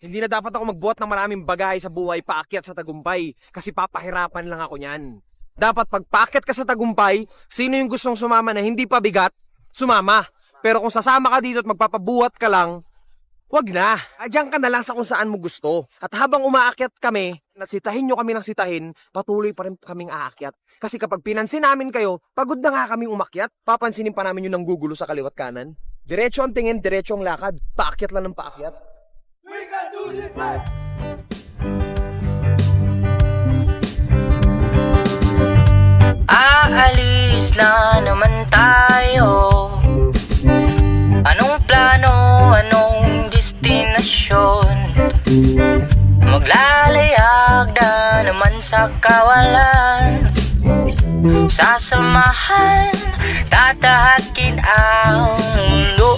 Hindi na dapat ako magbuhat ng maraming bagay sa buhay paakyat sa tagumpay kasi papahirapan lang ako niyan. Dapat pag paakyat ka sa tagumpay, sino yung gustong sumama na hindi pa bigat, sumama. Pero kung sasama ka dito at magpapabuhat ka lang, wag na. Diyan ka na lang sa kung saan mo gusto. At habang umaakyat kami, at sitahin nyo kami ng sitahin, patuloy pa rin kaming aakyat. Kasi kapag pinansin namin kayo, pagod na nga kaming umakyat, papansinin pa namin yung nanggugulo sa kaliwat kanan. Diretso ang tingin, diretso ang lakad. Paakyat lang ng paakyat. We can do this, man! Aalis na naman tayo. Anong plano, anong destinasyon? Maglalayag na naman sa kawalan. Sasamahan, tatahakin ang mundo.